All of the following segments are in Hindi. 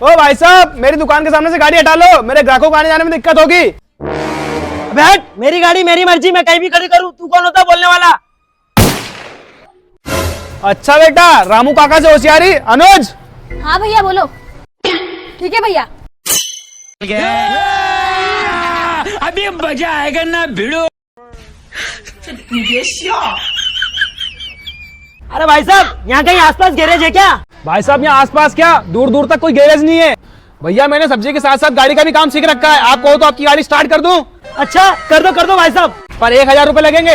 ओ भाई साहब, मेरी दुकान के सामने से गाड़ी हटा लो, मेरे ग्राहकों को आने जाने में दिक्कत होगी। बैठ, मेरी गाड़ी मेरी मर्जी, मैं कहीं भी खड़ी करूं। तू कौन होता बोलने वाला? अच्छा बेटा, रामू काका से होशियारी। अनुज। हाँ भैया बोलो। ठीक है भैया। अभी मजा आएगा ना भिड़ो। अरे भाई साहब, यहाँ कहीं आसपास गैरेज है क्या? भाई साहब, यहाँ आसपास क्या, दूर दूर तक कोई गैरेज नहीं है। भैया, मैंने सब्जी के साथ साथ गाड़ी का भी काम सीख रखा है। आप कहो तो आपकी गाड़ी स्टार्ट कर दूं? अच्छा, कर दो भाई साहब। पर 1000 रुपए लगेंगे।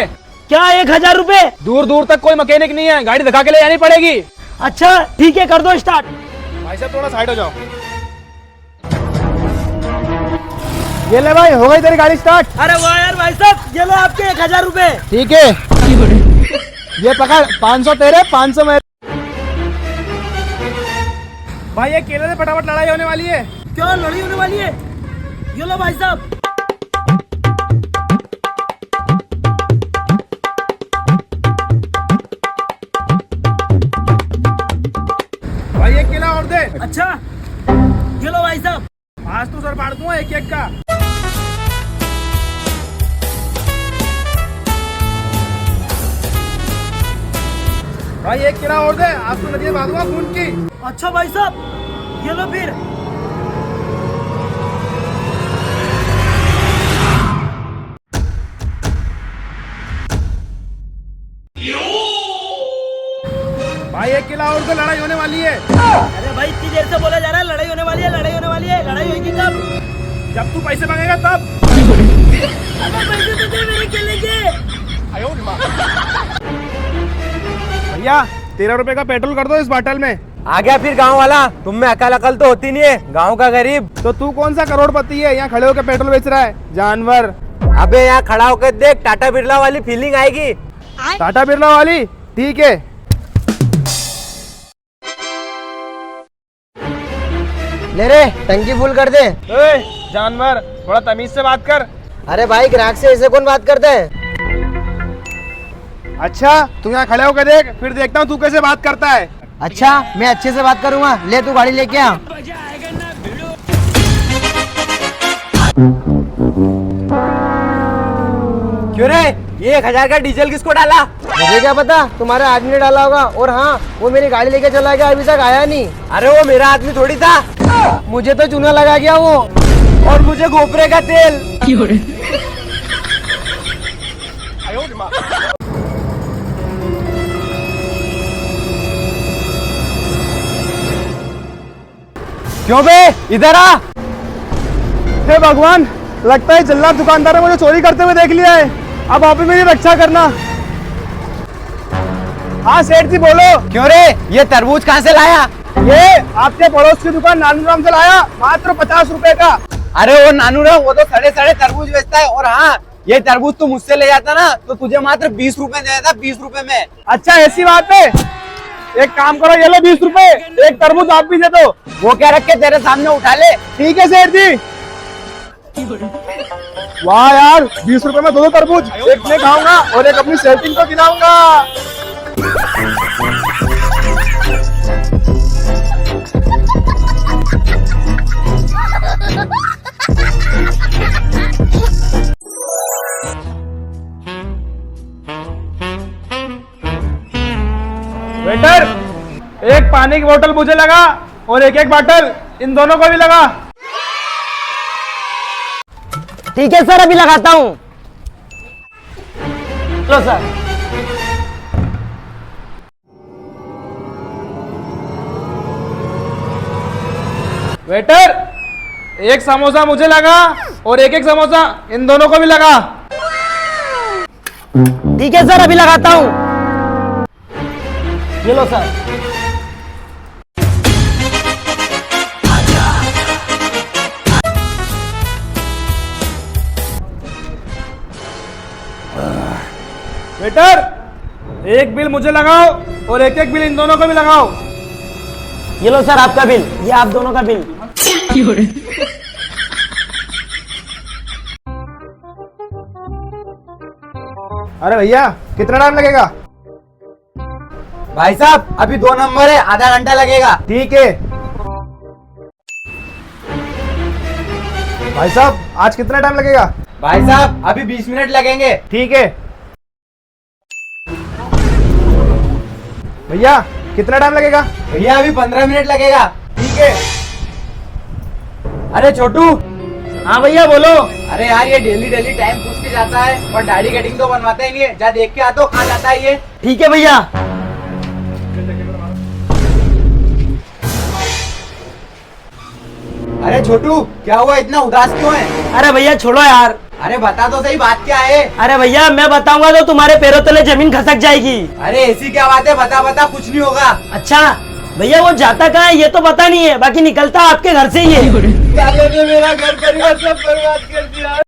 क्या 1000 रुपए? दूर दूर तक कोई मैकेनिक नहीं है, गाड़ी दिखा के ले जानी पड़ेगी। अच्छा ठीक है, कर दो स्टार्ट। भाई साहब थोड़ा साइड हो जाओ। ये ले भाई, हो गई तेरी गाड़ी स्टार्ट। अरे वाह यार भाई साहब, ये लो आपके 1000 रुपए। ठीक है, ये पकड़, 500 तेरे, 500 मेरे। भाई ये केले से फटाफट लड़ाई होने वाली है। क्यों लड़ाई होने वाली है? ये लो भाई साहब। भाई एक केला और दे। अच्छा, ये लो भाई साहब। आज तो सर फाड़ दूंगा एक एक का। भाई एक केला और दे, आज तो नदियाँ बांधूंगा खून की। अच्छा भाई साहब, ये लो फिर। भाई एक केला और दे, लड़ाई होने वाली है। अरे भाई, इतनी देर से बोला जा रहा है लड़ाई होने वाली है, लड़ाई होने वाली है। लड़ाई होगी कब? जब तू पैसे मांगेगा तब। अगर पैसे तो दे मेरे केले के। भैया 13 रुपए का पेट्रोल कर दो इस बोतल में। आ गया फिर गांव वाला। तुम में अकल तो होती नहीं है, गांव का गरीब। तो तू कौन सा करोड़पति है, यहाँ खड़े होकर पेट्रोल बेच रहा है, जानवर। अबे यहाँ खड़ा होकर देख, टाटा बिरला वाली फीलिंग आएगी। टाटा बिरला वाली, ठीक है। ले रे, टंकी फुल कर दे। जानवर, थोड़ा तमीज से बात कर। अरे भाई, ग्राहक से ऐसे कौन बात करता है? अच्छा, तू यहाँ खड़े होकर देख, फिर देखता हूँ तू कैसे बात करता है। अच्छा, मैं अच्छे से बात करूंगा। ले तू गाड़ी लेके आ। मजा आएगा ना भिड़ो। क्यों रे, ये 1000 का डीजल किसको डाला? मुझे क्या पता, तुम्हारे आदमी ने डाला होगा। और हाँ, वो मेरी गाड़ी लेके चला गया, अभी तक आया नहीं। अरे वो मेरा आदमी थोड़ी था, मुझे तो चूना लगा गया वो, और मुझे गोपरे का तेल। क्यों बे, इधर आ। हे भगवान, लगता है जल्लाद दुकानदार ने मुझे चोरी करते हुए देख लिया है। अब आप ही मेरी रक्षा करना। हाँ सेठ जी बोलो। क्यों रे, ये तरबूज कहाँ से लाया? ये आपके पड़ोस की दुकान नानूराम से लाया, मात्र 50 रुपए का। अरे वो नानूराम, वो तो सड़े सड़े तरबूज बेचता है। और हाँ, ये तरबूज तू मुझसे ले जाता ना, तो तुझे मात्र 20 रुपए दे देता, 20 रुपए में। अच्छा ऐसी बात है, एक काम करो, ये लो 20 रुपए, एक तरबूज आप भी दे दो। वो क्या रख के तेरे सामने उठा ले। ठीक है सेठ जी। वाह यार, 20 रुपए में 2 तरबूज, एक मैं खाऊंगा और एक अपनी सेटिंग को खिलाऊंगा। वेटर, एक पानी की बोतल मुझे लगा और एक एक बोतल इन दोनों को भी लगा। ठीक है सर, अभी लगाता हूँ। लो सर। वेटर, एक समोसा मुझे लगा और एक एक समोसा इन दोनों को भी लगा। ठीक है सर, अभी लगाता हूँ। ये लो सर। वेटर, एक बिल मुझे लगाओ और एक एक बिल इन दोनों को भी लगाओ। ये लो सर आपका बिल, ये आप दोनों का बिल। अरे भैया, कितना टाइम लगेगा? भाई साहब, अभी 2 नंबर है, आधा घंटा लगेगा। ठीक है। भाई साहब आज कितना टाइम लगेगा? भाई साहब अभी 20 मिनट लगेंगे। ठीक है भैया, कितना टाइम लगेगा? भैया अभी 15 मिनट लगेगा। ठीक है। अरे छोटू। हाँ भैया बोलो। अरे यार ये डेली डेली टाइम पूछ के जाता है और दाढ़ी कटिंग तो बनवाता ही नहीं है। जा देख के आ तो कहाँ जाता है ये। ठीक है भैया। अरे छोटू क्या हुआ, इतना उदास क्यों है? अरे भैया छोड़ो यार। अरे बता तो सही बात क्या है। अरे भैया मैं बताऊंगा तो तुम्हारे पैरों तले जमीन खसक जाएगी। अरे ऐसी क्या बात है, बता बता, कुछ नहीं होगा। अच्छा भैया वो जाता कहाँ है ये तो पता नहीं है, बाकी निकलता आपके घर से ही है। मेरा घर परिवार सब बर्बाद कर दिया।